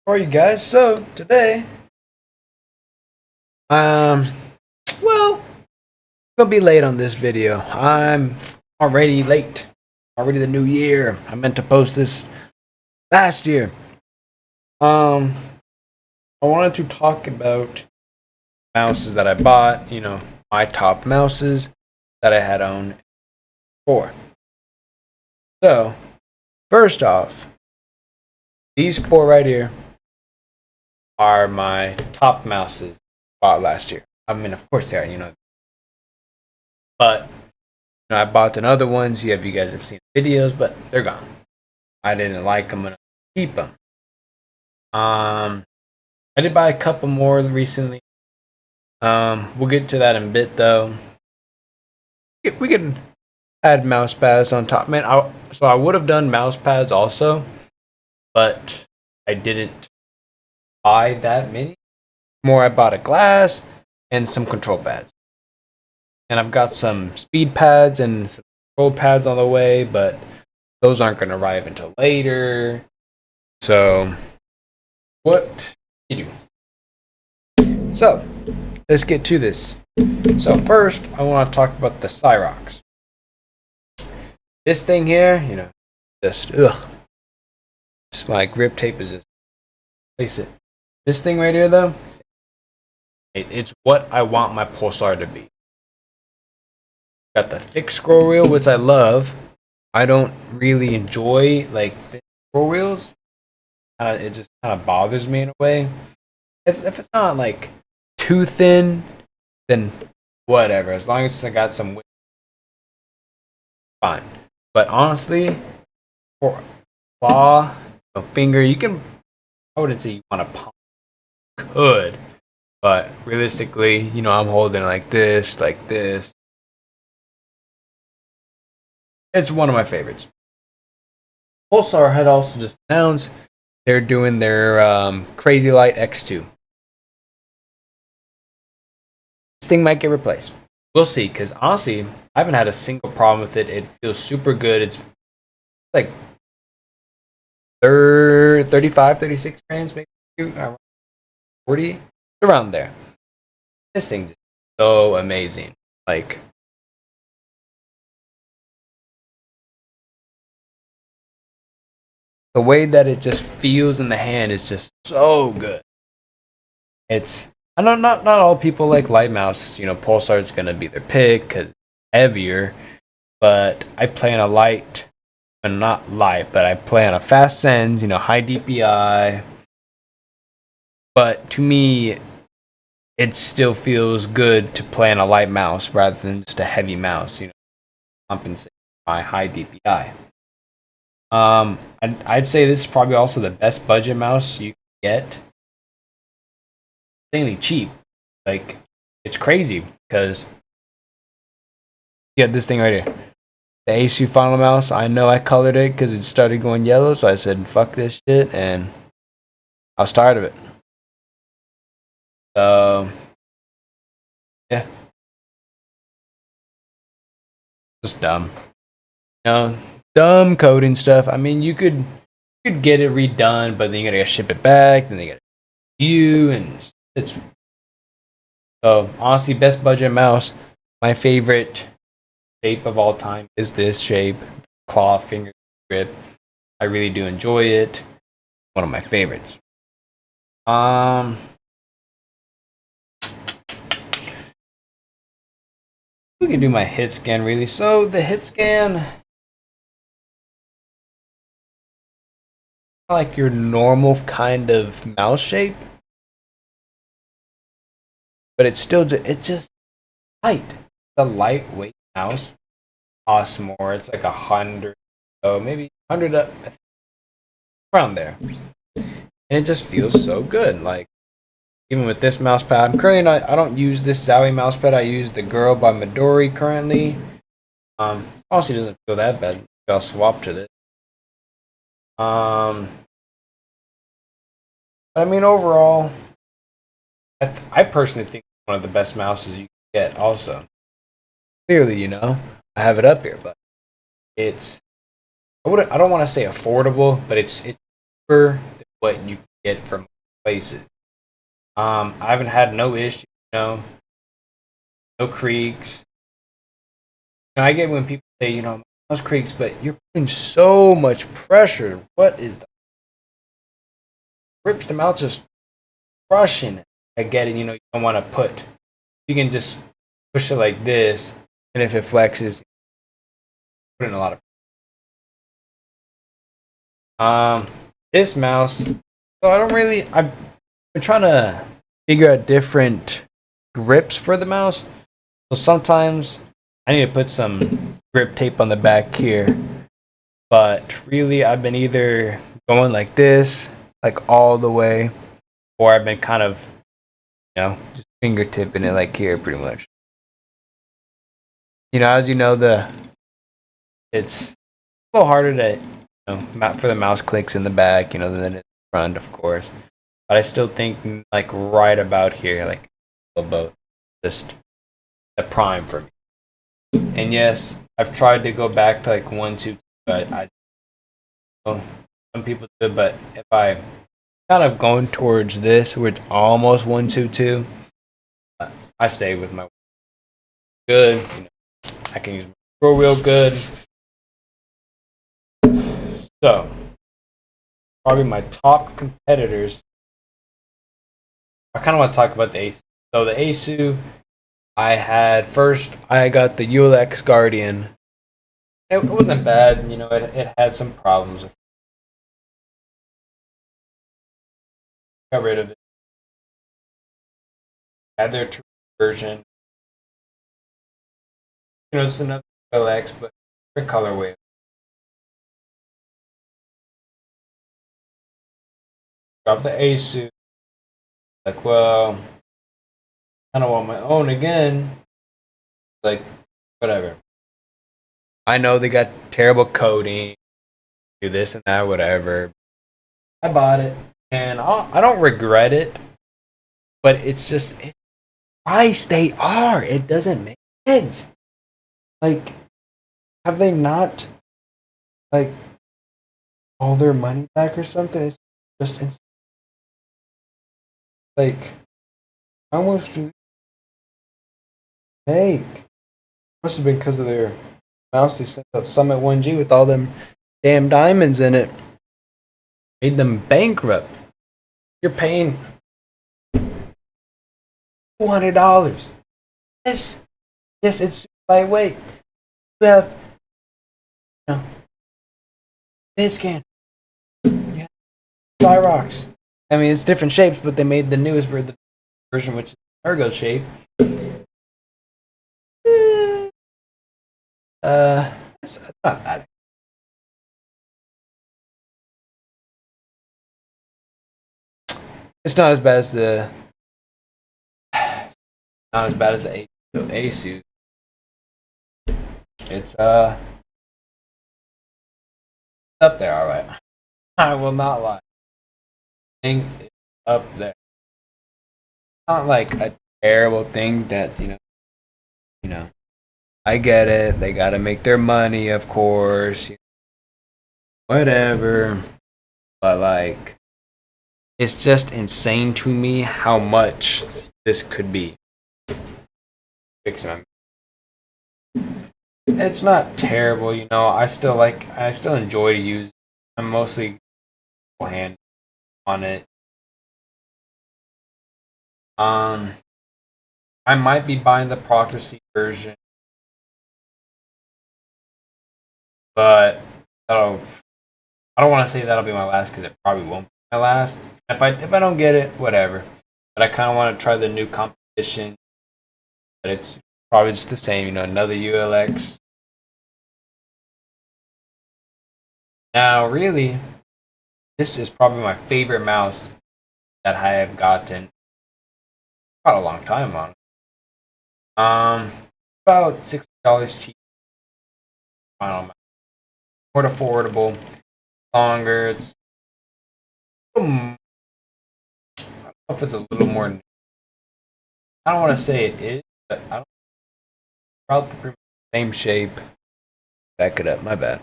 How are you guys? So today, um, well, gonna be late on this video. I'm already late. Already the new year. I meant to post this last year. I wanted to talk about mouses that I bought. My top mouses that I had owned before. So, first off, these four right here are my top mouses bought last year. I mean, of course they are. But I bought another ones. Yeah, if you guys have seen videos, but they're gone. I didn't like them enough to keep them. I did buy a couple more recently. We'll get to that in a bit though. We can add mouse pads on top, man. So I would have done mouse pads also, but I didn't buy that many. More, I bought a glass and some control pads, and I've got some speed pads and some control pads on the way, but those aren't going to arrive until later. So, what do you do? So, let's get to this. So, first, I want to talk about the Cyrox. This thing here, just my grip tape is just place it. This thing right here, though, it's what I want my Pulsar to be. Got the thick scroll wheel, which I love. I don't really enjoy like thick scroll wheels. It just kind of bothers me in a way. If it's not like too thin, then whatever. As long as I got some width, fine. But honestly, for claw, finger, I wouldn't say you want to palm. Could, but realistically, I'm holding like this, like this. It's one of my favorites. Pulsar had also just announced they're doing their Crazy Light X2. This thing might get replaced. We'll see, because honestly, I haven't had a single problem with it. It feels super good. It's like 35, 36 grams, maybe 40, around there. This thing is so amazing. Like, the way that it just feels in the hand is just so good. I know not all people like light mouse. Pulsar is gonna be their pick because it's heavier. But I play on a light, and not light, but I play on a fast sends. High DPI. But to me, it still feels good to play on a light mouse rather than just a heavy mouse. Compensate my high DPI. I'd say this is probably also the best budget mouse you can get. Insanely cheap. Like, it's crazy because you get this thing right here. The ASU Final Mouse. I know I colored it because it started going yellow, so I said, fuck this shit, and I was tired of it. So, yeah. Just dumb. Dumb coding stuff. I mean, you could get it redone, but then you gotta ship it back, then they gotta and it's so honestly best budget mouse. My favorite shape of all time is this shape, claw finger grip. I really do enjoy it. One of my favorites. We can do my hit scan really. So the hit scan, like your normal kind of mouse shape, but it's just light. It's a lightweight mouse. Costs more. It's like 100, so maybe 100 up, around there, and it just feels so good. Like, even with this mouse pad, I don't use this Zowie mouse pad. I use the Girl by Midori currently. Honestly, doesn't feel that bad. I'll swap to this. I mean, overall, I personally think it's one of the best mouses you can get. Also, clearly, I have it up here, but I don't want to say affordable, but it's cheaper than what you can get from places. I haven't had no issue, no creaks. I get when people say, mouse creaks, but you're putting so much pressure. What is the rips them out just crushing it? I get it, you don't want to you can just push it like this, and if it flexes, put in a lot of. This mouse, so I've been trying to figure out different grips for the mouse. So sometimes I need to put some grip tape on the back here. But really, I've been either going like this, like all the way, or I've been kind of, just fingertipping it like here, pretty much. As you know, it's a little harder to, for the mouse clicks in the back, than in the front, of course. But I still think like right about here, like both, just the prime for me. And yes, I've tried to go back to like 1-2, but some people do. But if I kind of going towards this, where it's almost 1-2-2, I stay with my good. I can use my scroll wheel good. So probably my top competitors. I kind of want to talk about the Asus. So the Asus, I got the ULX Guardian. It wasn't bad, it had some problems. Got rid of it. Had their version. It's another ULX, but different colorway. Got the Asus. Like, well, I don't want my own again. Like, whatever. I know they got terrible coding, do this and that, whatever. I bought it, and I don't regret it, but it's just it's price they are. It doesn't make sense. Like, have they not like all their money back or something? It's just like how much do they make? Must have been because of their mouse they sent out Summit 1G with all them damn diamonds in it. Made them bankrupt. You're paying $200. Yes, it's lightweight. You have this can. Yeah, Cyrox. I mean, it's different shapes, but they made the newest version, which is ergo shape. It's not bad. It's not as bad as the Asus. It's up there, all right. I will not lie. Thing is up there. Not like a terrible thing that I get it. They got to make their money, of course. Whatever. But like, it's just insane to me how much this could be. It's not terrible, I still enjoy to use. I'm mostly hand on it. I might be buying the Prophecy version, but I don't want to say that'll be my last because it probably won't be my last. If I don't get it, whatever. But I kind of want to try the new competition. But it's probably just the same, another ULX. Now, really, this is probably my favorite mouse that I have gotten quite a long time on. About $60 cheap. More affordable, longer. It's I don't know if it's a little more. I don't want to say it is, but I don't. About the same shape. Back it up. My bad.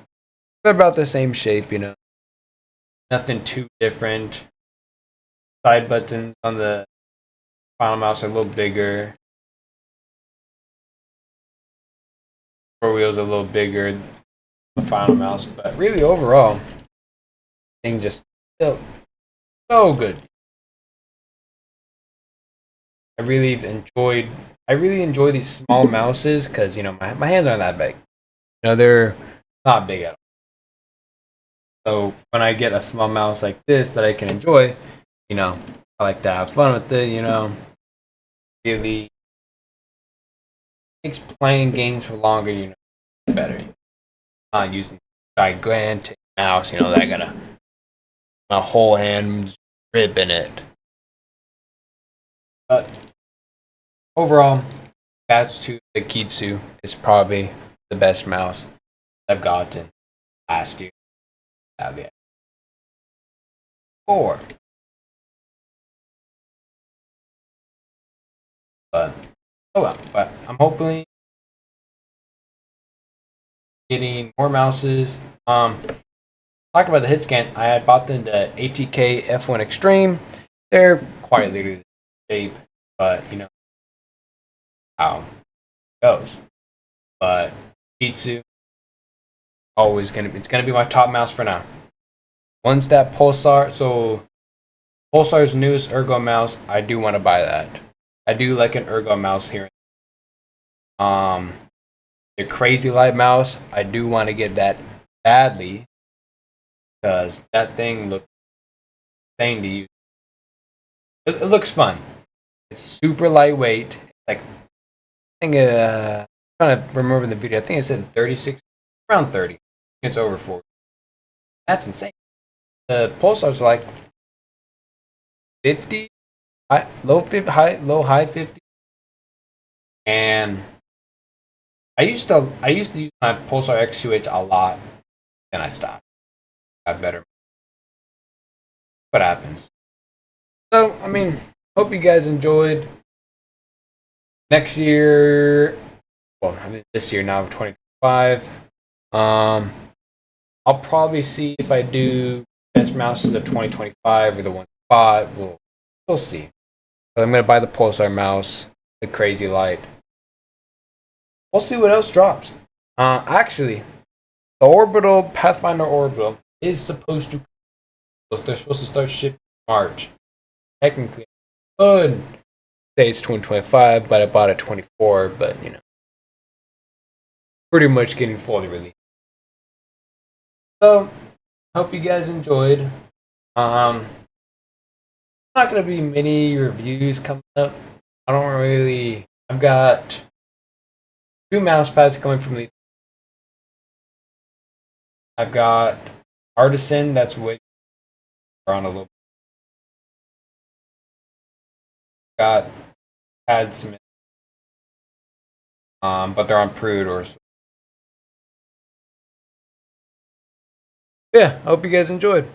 They're about the same shape, Nothing too different. side buttons on the final mouse are a little bigger. Four wheels are a little bigger than the final mouse, but really overall, thing just so good. I really enjoy these small mouses because my hands aren't that big. They're not big at all. So when I get a small mouse like this that I can enjoy, I like to have fun with it. Really makes playing games for longer, better. Not using gigantic mouse, that got a whole hand rib in it. But overall, Katsu the Kitsu is probably the best mouse I've gotten last year. Yeah. 4. But oh well. But I'm hopefully getting more mouses. Talking about the hit scan, I had bought the ATK F1 Extreme. They're quite literally the shape, but how it goes. But Kitsu it's gonna be my top mouse for now. Once that Pulsar's newest ergo mouse, I do want to buy that. I do like an ergo mouse here. The Crazy Light mouse, I do want to get that badly because that thing looks insane to use. It looks fun. It's super lightweight. Like I think I'm trying to remember the video. I think it said 36, around 30. It's over 40. That's insane. The Pulsar's like 50, low 50, high 50, and I used to use my Pulsar X2H a lot, then I stopped. Got better. What happens? So hope you guys enjoyed. Next year, well, this year now, 2025. I'll probably see if I do best mouses of 2025 or the one bought. We'll see. But I'm gonna buy the Pulsar mouse, the Crazy Light. We'll see what else drops. Actually, the Pathfinder Orbital is supposed to. They're supposed to start shipping in March. Technically, I could say it's 2025, but I bought it 24. But pretty much getting fully released. So, hope you guys enjoyed. Not gonna be many reviews coming up. I've got 2 mouse pads coming from the. I've got Artisan that's way around a little. Got pads, but they're on pre-orders. Yeah, I hope you guys enjoyed.